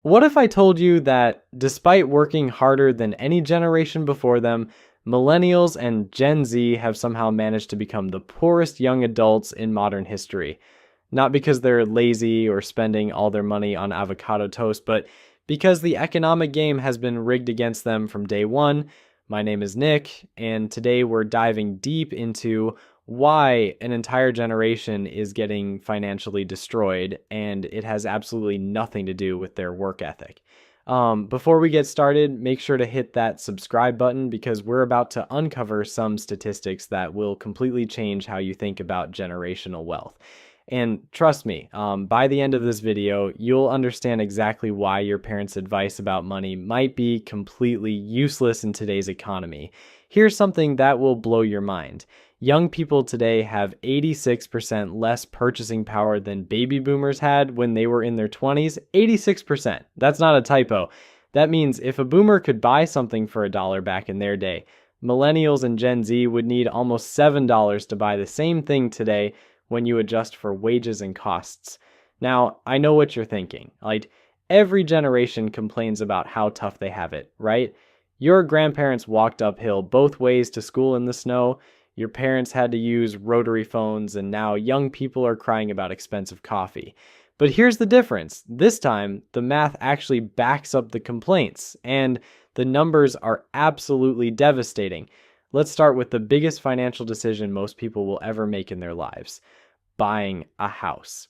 What if I told you that despite working harder than any generation before them, Millennials and Gen Z have somehow managed to become the poorest young adults in modern history? Not because they're lazy or spending all their money on avocado toast, but because the economic game has been rigged against them from day one. My name is Nick, and today we're diving deep into why an entire generation is getting financially destroyed, and it has absolutely nothing to do with their work ethic. Before we get started, make sure to hit that subscribe button because we're about to uncover some statistics that will completely change how you think about generational wealth. And trust me, by the end of this video, you'll understand exactly why your parents' advice about money might be completely useless in today's economy. Here's something that will blow your mind. Young people today have 86% less purchasing power than baby boomers had when they were in their 20s. 86%. That's not a typo. That means if a boomer could buy something for $1 back in their day, millennials and Gen Z would need almost $7 to buy the same thing today when you adjust for wages and costs. Now, I know what you're thinking. Like, every generation complains about how tough they have it, right? Your grandparents walked uphill both ways to school in the snow. Your parents had to use rotary phones, and now young people are crying about expensive coffee. But here's the difference. This time, the math actually backs up the complaints, and the numbers are absolutely devastating. Let's start with the biggest financial decision most people will ever make in their lives: buying a house.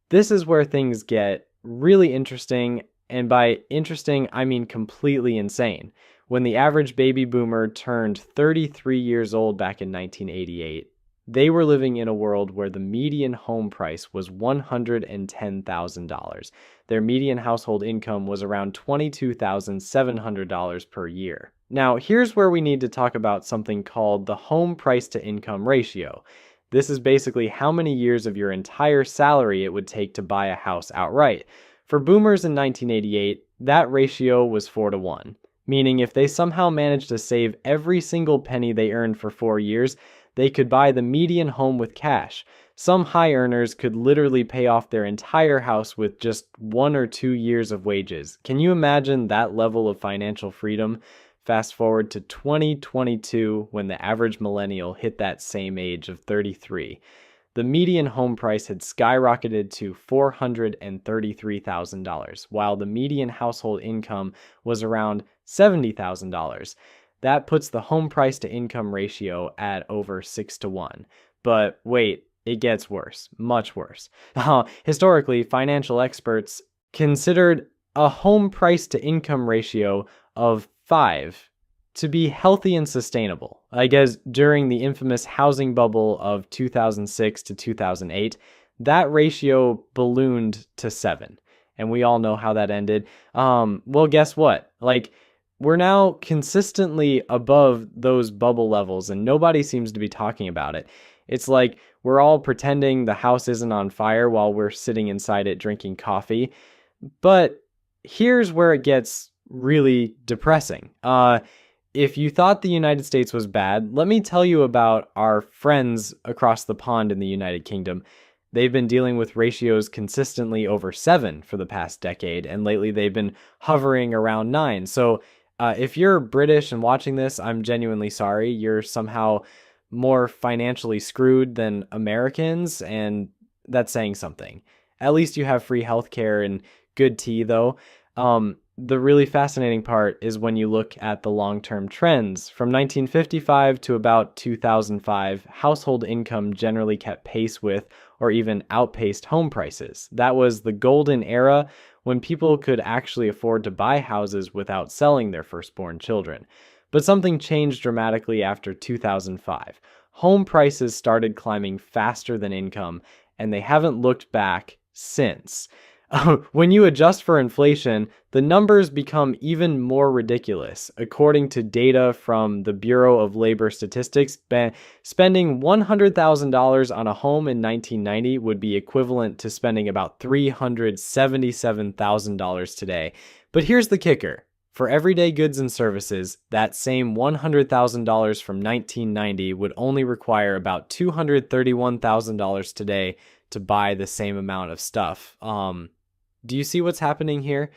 This is where things get really interesting, and by interesting, I mean completely insane. When the average baby boomer turned 33 years old back in 1988, they were living in a world where the median home price was $110,000. Their median household income was around $22,700 per year. Now, here's where we need to talk about something called the home price to income ratio. This is basically how many years of your entire salary it would take to buy a house outright. For boomers in 1988, that ratio was 4-1. Meaning if they somehow managed to save every single penny they earned for 4 years, they could buy the median home with cash. Some high earners could literally pay off their entire house with just 1 or 2 years of wages. Can you imagine that level of financial freedom? Fast forward to 2022 when the average millennial hit that same age of 33. The median home price had skyrocketed to $433,000, while the median household income was around $70,000. That puts the home price to income ratio at over 6-1. But wait, it gets worse, much worse. Historically, financial experts considered a home price to income ratio of 5 to be healthy and sustainable. I guess during the infamous housing bubble of 2006 to 2008, that ratio ballooned to 7. And we all know how that ended. Well, guess what? We're now consistently above those bubble levels, and nobody seems to be talking about it. It's like we're all pretending the house isn't on fire while we're sitting inside it drinking coffee. But here's where it gets really depressing. If you thought the United States was bad, let me tell you about our friends across the pond in the United Kingdom. They've been dealing with ratios consistently over 7 for the past decade, and lately they've been hovering around 9. So if you're British and watching this, I'm genuinely sorry. You're somehow more financially screwed than Americans, and that's saying something. At least you have free healthcare and good tea, though. The really fascinating part is when you look at the long-term trends. From 1955 to about 2005, household income generally kept pace with or even outpaced home prices. That was the golden era when people could actually afford to buy houses without selling their firstborn children. But something changed dramatically after 2005. Home prices started climbing faster than income, and they haven't looked back since. When you adjust for inflation, the numbers become even more ridiculous. According to data from the Bureau of Labor Statistics, spending $100,000 on a home in 1990 would be equivalent to spending about $377,000 today. But here's the kicker. For everyday goods and services, that same $100,000 from 1990 would only require about $231,000 today to buy the same amount of stuff. Do you see what's happening here?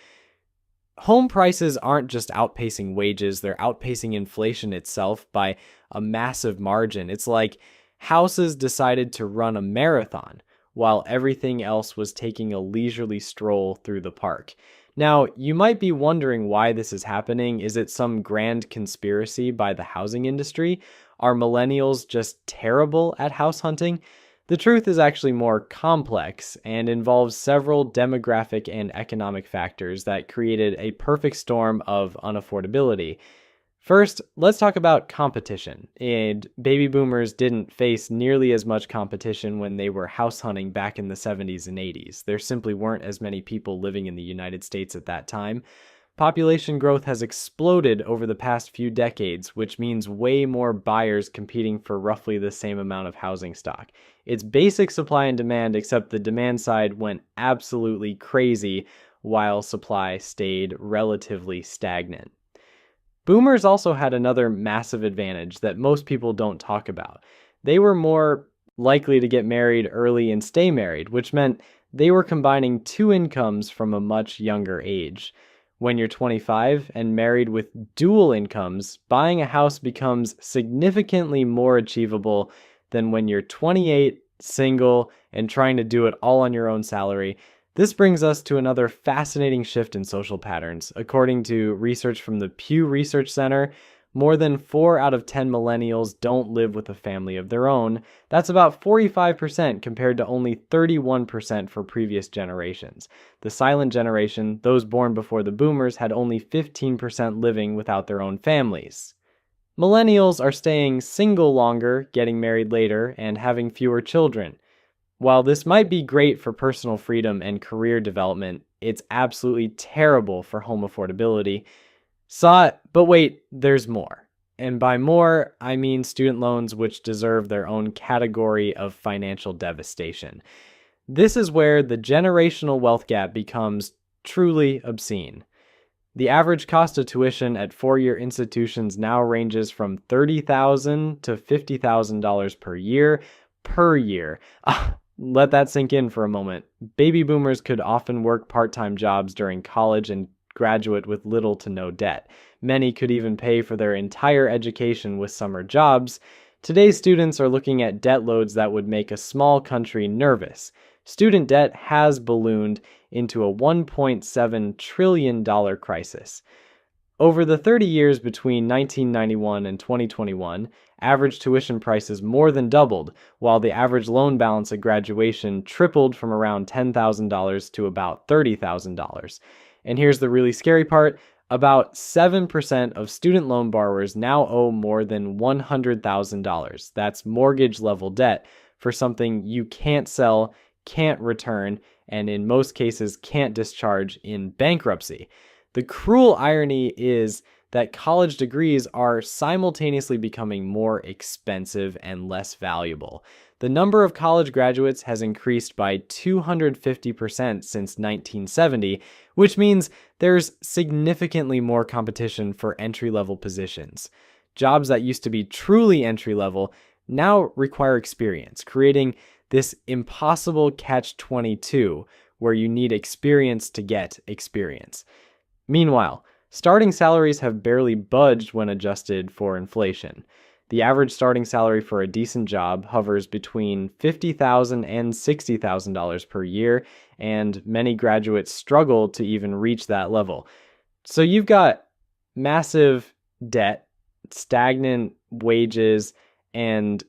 Home prices aren't just outpacing wages, they're outpacing inflation itself by a massive margin. It's like houses decided to run a marathon while everything else was taking a leisurely stroll through the park. Now, you might be wondering why this is happening. Is it some grand conspiracy by the housing industry? Are millennials just terrible at house hunting? The truth is actually more complex and involves several demographic and economic factors that created a perfect storm of unaffordability. First, let's talk about competition. And baby boomers didn't face nearly as much competition when they were house hunting back in the 70s and 80s. There simply weren't as many people living in the United States at that time. Population growth has exploded over the past few decades, which means way more buyers competing for roughly the same amount of housing stock. It's basic supply and demand, except the demand side went absolutely crazy while supply stayed relatively stagnant. Boomers also had another massive advantage that most people don't talk about. They were more likely to get married early and stay married, which meant they were combining two incomes from a much younger age. When you're 25 and married with dual incomes, buying a house becomes significantly more achievable than when you're 28, single, and trying to do it all on your own salary. This brings us to another fascinating shift in social patterns. According to research from the Pew Research Center, more than 4 out of 10 millennials don't live with a family of their own. That's about 45% compared to only 31% for previous generations. The silent generation, those born before the boomers, had only 15% living without their own families. Millennials are staying single longer, getting married later, and having fewer children. While this might be great for personal freedom and career development, it's absolutely terrible for home affordability. But wait, there's more. And by more, I mean student loans, which deserve their own category of financial devastation. This is where the generational wealth gap becomes truly obscene. The average cost of tuition at four-year institutions now ranges from $30,000 to $50,000 per year. Let that sink in for a moment. Baby boomers could often work part-time jobs during college and graduate with little to no debt. Many could even pay for their entire education with summer jobs. Today's students are looking at debt loads that would make a small country nervous. Student debt has ballooned into a $1.7 trillion crisis. Over the 30 years between 1991 and 2021, average tuition prices more than doubled, while the average loan balance at graduation tripled from around $10,000 to about $30,000. And here's the really scary part. About 7% of student loan borrowers now owe more than $100,000. That's mortgage level debt for something you can't sell, can't return, and in most cases can't discharge in bankruptcy. The cruel irony is that college degrees are simultaneously becoming more expensive and less valuable. The number of college graduates has increased by 250% since 1970, which means there's significantly more competition for entry-level positions. Jobs that used to be truly entry-level now require experience, creating this impossible catch-22 where you need experience to get experience. Meanwhile, starting salaries have barely budged when adjusted for inflation. The average starting salary for a decent job hovers between $50,000 and $60,000 per year, and many graduates struggle to even reach that level. So you've got massive debt, stagnant wages, and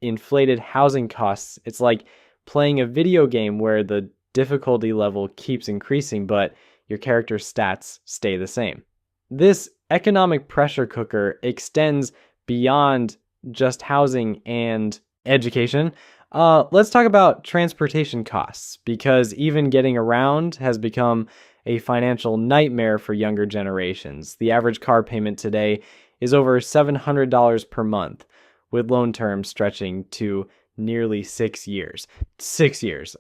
inflated housing costs. It's like playing a video game where the difficulty level keeps increasing, but your character's stats stay the same. This economic pressure cooker extends beyond just housing and education. Let's talk about transportation costs, because even getting around has become a financial nightmare for younger generations. The average car payment today is over $700 per month, with loan terms stretching to nearly 6 years. 6 years.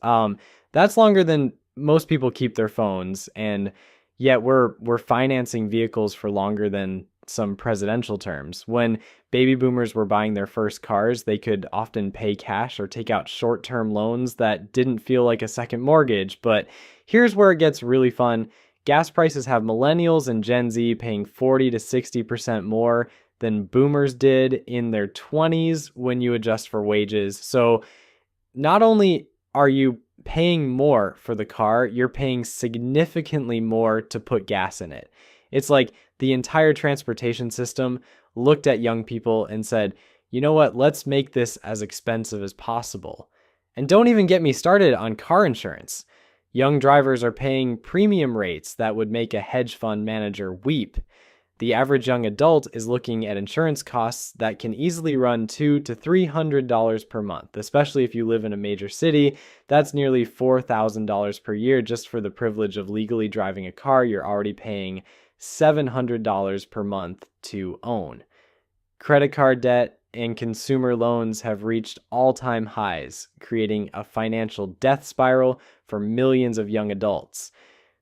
That's longer than most people keep their phones, and yet we're financing vehicles for longer than some presidential terms. When baby boomers were buying their first cars, they could often pay cash or take out short-term loans that didn't feel like a second mortgage. But here's where it gets really fun. Gas prices have millennials and Gen Z paying 40 to 60% more than boomers did in their 20s when you adjust for wages. So not only are you paying more for the car, you're paying significantly more to put gas in it. It's like the entire transportation system looked at young people and said, you know what, let's make this as expensive as possible. And don't even get me started on car insurance. Young drivers are paying premium rates that would make a hedge fund manager weep. The average young adult is looking at insurance costs that can easily run $200 to $300 per month, especially if you live in a major city. That's nearly $4,000 per year just for the privilege of legally driving a car you're already paying $700 per month to own. Credit card debt and consumer loans have reached all-time highs, creating a financial death spiral for millions of young adults.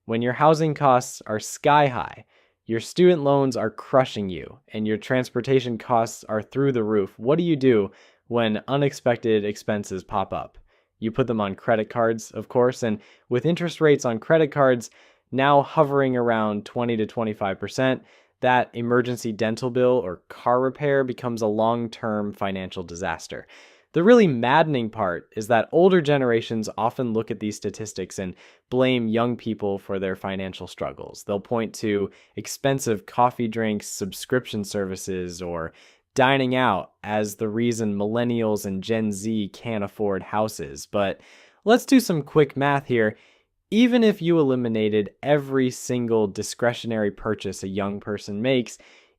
When your housing costs are sky high, your student loans are crushing you, and your transportation costs are through the roof, what do you do when unexpected expenses pop up? You put them on credit cards, of course, and with interest rates on credit cards now hovering around 20 to 25%, that emergency dental bill or car repair becomes a long-term financial disaster. The really maddening part is that older generations often look at these statistics and blame young people for their financial struggles. They'll point to expensive coffee drinks, subscription services, or dining out as the reason millennials and Gen Z can't afford houses. But let's do some quick math here. Even if you eliminated every single discretionary purchase a young person makes,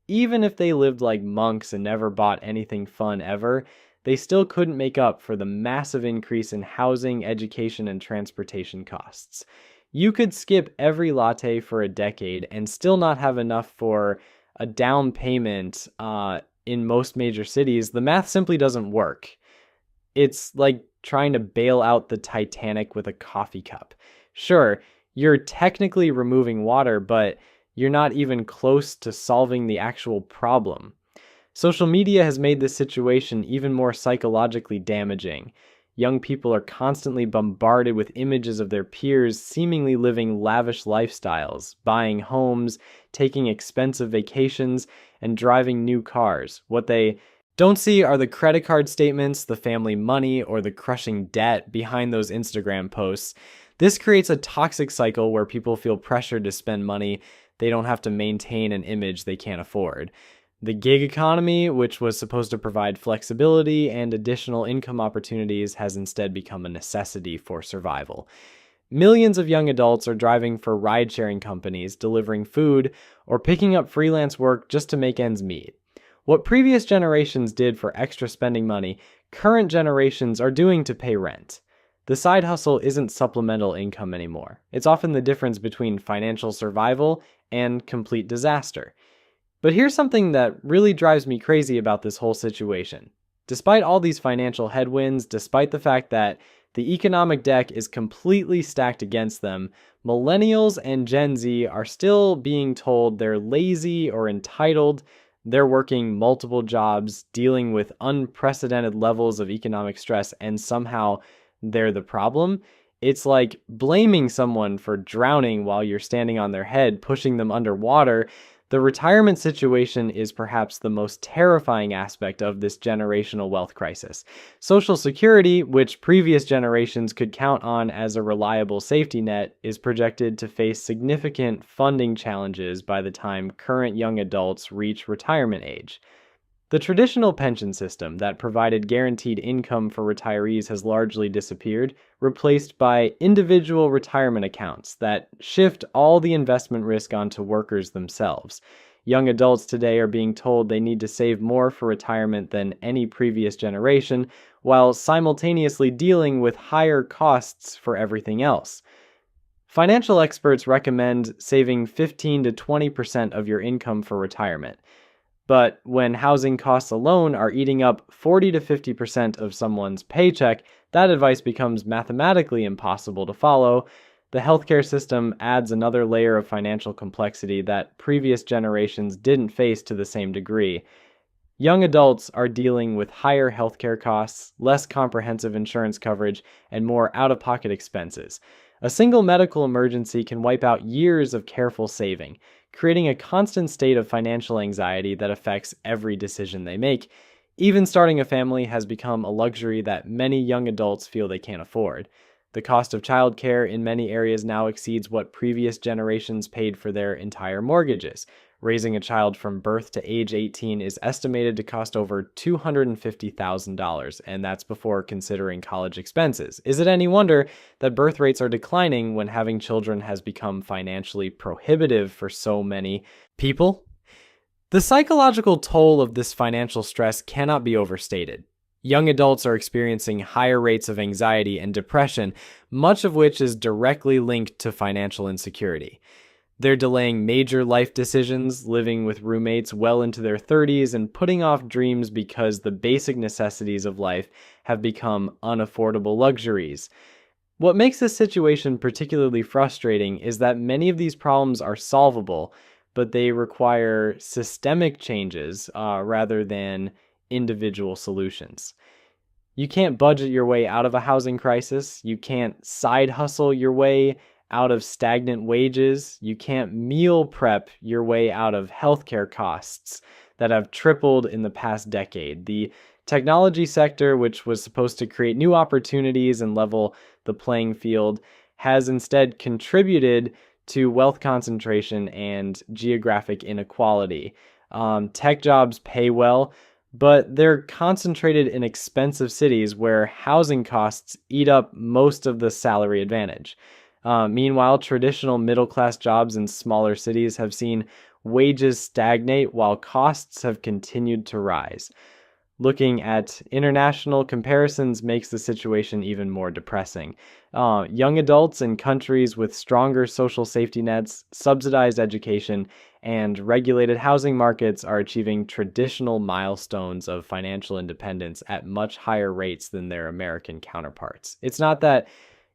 even if they lived like monks and never bought anything fun ever, they still couldn't make up for the massive increase in housing, education, and transportation costs. You could skip every latte for a decade and still not have enough for a down payment in most major cities. The math simply doesn't work. It's like trying to bail out the Titanic with a coffee cup. Sure, you're technically removing water, but you're not even close to solving the actual problem. Social media has made this situation even more psychologically damaging. Young people are constantly bombarded with images of their peers seemingly living lavish lifestyles, buying homes, taking expensive vacations, and driving new cars. What they don't see are the credit card statements, the family money, or the crushing debt behind those Instagram posts. This creates a toxic cycle where people feel pressured to spend money they don't have to maintain an image they can't afford. The gig economy, which was supposed to provide flexibility and additional income opportunities, has instead become a necessity for survival. Millions of young adults are driving for ride-sharing companies, delivering food, or picking up freelance work just to make ends meet. What previous generations did for extra spending money, current generations are doing to pay rent. The side hustle isn't supplemental income anymore. It's often the difference between financial survival and complete disaster. But here's something that really drives me crazy about this whole situation. Despite all these financial headwinds, despite the fact that the economic deck is completely stacked against them, millennials and Gen Z are still being told they're lazy or entitled. They're working multiple jobs, dealing with unprecedented levels of economic stress, and somehow they're the problem. It's like blaming someone for drowning while you're standing on their head, pushing them underwater. The retirement situation is perhaps the most terrifying aspect of this generational wealth crisis. Social Security, which previous generations could count on as a reliable safety net, is projected to face significant funding challenges by the time current young adults reach retirement age. The traditional pension system that provided guaranteed income for retirees has largely disappeared, replaced by individual retirement accounts that shift all the investment risk onto workers themselves. Young adults today are being told they need to save more for retirement than any previous generation, while simultaneously dealing with higher costs for everything else. Financial experts recommend saving 15 to 20% of your income for retirement. But when housing costs alone are eating up 40 to 50% of someone's paycheck, that advice becomes mathematically impossible to follow. the healthcare system adds another layer of financial complexity that previous generations didn't face to the same degree. Young adults are dealing with higher healthcare costs, less comprehensive insurance coverage, and more out of pocket expenses. A single medical emergency can wipe out years of careful saving, creating a constant state of financial anxiety that affects every decision they make. Even starting a family has become a luxury that many young adults feel they can't afford. The cost of childcare in many areas now exceeds what previous generations paid for their entire mortgages. Raising a child from birth to age 18 is estimated to cost over $250,000, and that's before considering college expenses. Is it any wonder that birth rates are declining when having children has become financially prohibitive for so many people? The psychological toll of this financial stress cannot be overstated. Young adults are experiencing higher rates of anxiety and depression, much of which is directly linked to financial insecurity. They're delaying major life decisions, living with roommates well into their 30s, and putting off dreams because the basic necessities of life have become unaffordable luxuries. What makes this situation particularly frustrating is that many of these problems are solvable, but they require systemic changes rather than individual solutions. You can't budget your way out of a housing crisis. You can't side hustle your way out of stagnant wages. You can't meal prep your way out of healthcare costs that have tripled in the past decade. The technology sector, which was supposed to create new opportunities and level the playing field, has instead contributed to wealth concentration and geographic inequality. Tech jobs pay well, but they're concentrated in expensive cities where housing costs eat up most of the salary advantage. Meanwhile, traditional middle-class jobs in smaller cities have seen wages stagnate while costs have continued to rise. Looking at international comparisons makes the situation even more depressing. Young adults in countries with stronger social safety nets, subsidized education, and regulated housing markets are achieving traditional milestones of financial independence at much higher rates than their American counterparts. It's not that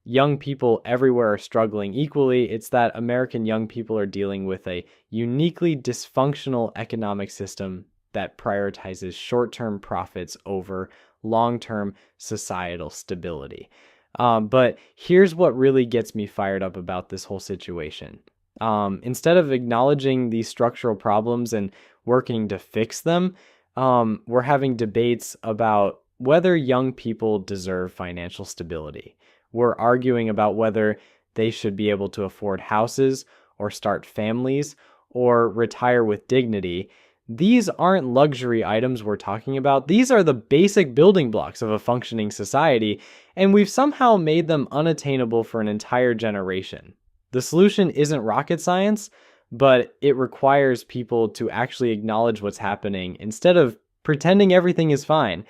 young people everywhere are struggling equally, it's that American young people are dealing with a uniquely dysfunctional economic system that prioritizes short-term profits over long-term societal stability. But here's what really gets me fired up about this whole situation. Instead of acknowledging these structural problems and working to fix them, we're having debates about whether young people deserve financial stability. We're arguing about whether they should be able to afford houses or start families or retire with dignity. These aren't luxury items we're talking about. These are the basic building blocks of a functioning society, and we've somehow made them unattainable for an entire generation. The solution isn't rocket science, but it requires people to actually acknowledge what's happening instead of pretending everything is fine.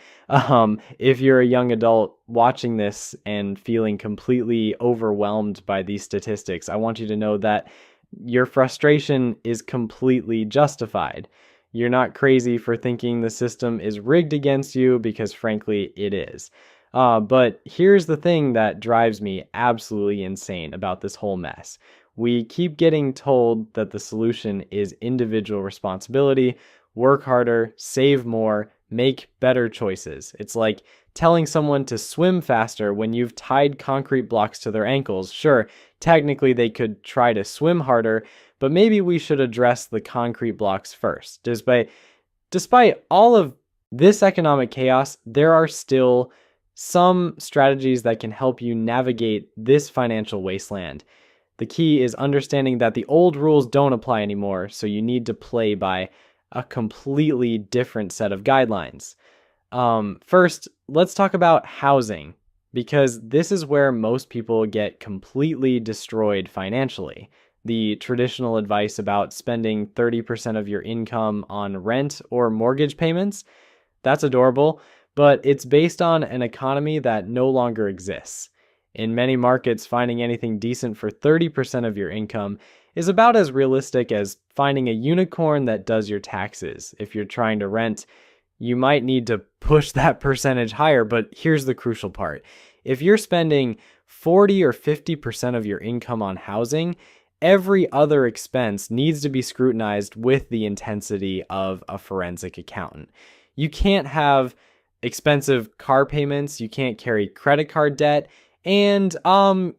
If you're a young adult watching this and feeling completely overwhelmed by these statistics, I want you to know that your frustration is completely justified. You're not crazy for thinking the system is rigged against you, because frankly, it is. But here's the thing that drives me absolutely insane about this whole mess. We keep getting told that the solution is individual responsibility, work harder, save more, make better choices. It's like telling someone to swim faster when you've tied concrete blocks to their ankles. Sure, technically they could try to swim harder, but maybe we should address the concrete blocks first. Despite all of this economic chaos, there are still some strategies that can help you navigate this financial wasteland. The key is understanding that the old rules don't apply anymore, so you need to play by a completely different set of guidelines. First, let's talk about housing, because this is where most people get completely destroyed financially. The traditional advice about spending 30% of your income on rent or mortgage payments, that's adorable, but it's based on an economy that no longer exists. In many markets, finding anything decent for 30% of your income is about as realistic as finding a unicorn that does your taxes. If you're trying to rent, you might need to push that percentage higher, but here's the crucial part. If you're spending 40 or 50% of your income on housing, every other expense needs to be scrutinized with the intensity of a forensic accountant. You can't have expensive car payments, you can't carry credit card debt, and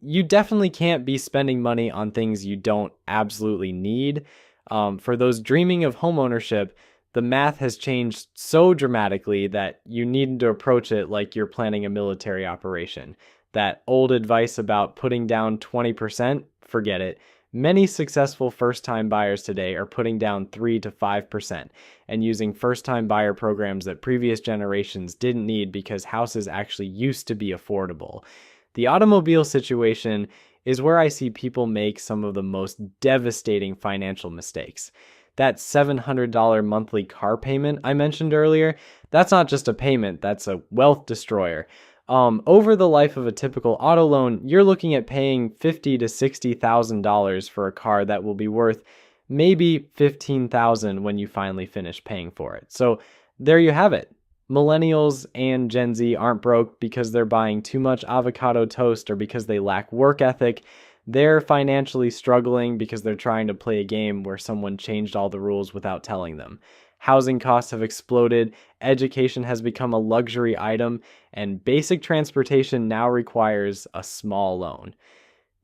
you definitely can't be spending money on things you don't absolutely need. For those dreaming of homeownership, the math has changed so dramatically that you need to approach it like you're planning a military operation. That old advice about putting down 20%, forget it. Many successful first-time buyers today are putting down 3 to 5% and using first-time buyer programs that previous generations didn't need because houses actually used to be affordable. The automobile situation is where I see people make some of the most devastating financial mistakes. That $700 monthly car payment I mentioned earlier, that's not just a payment, that's a wealth destroyer. Over the life of a typical auto loan, you're looking at paying $50,000 to $60,000 for a car that will be worth maybe $15,000 when you finally finish paying for it. So there you have it. Millennials and Gen Z aren't broke because they're buying too much avocado toast or because they lack work ethic. They're financially struggling because they're trying to play a game where someone changed all the rules without telling them. Housing costs have exploded, education has become a luxury item, and basic transportation now requires a small loan.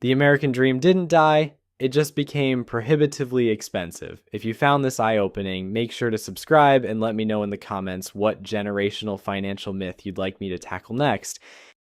The American dream didn't die, it just became prohibitively expensive. If you found this eye-opening, make sure to subscribe and let me know in the comments what generational financial myth you'd like me to tackle next.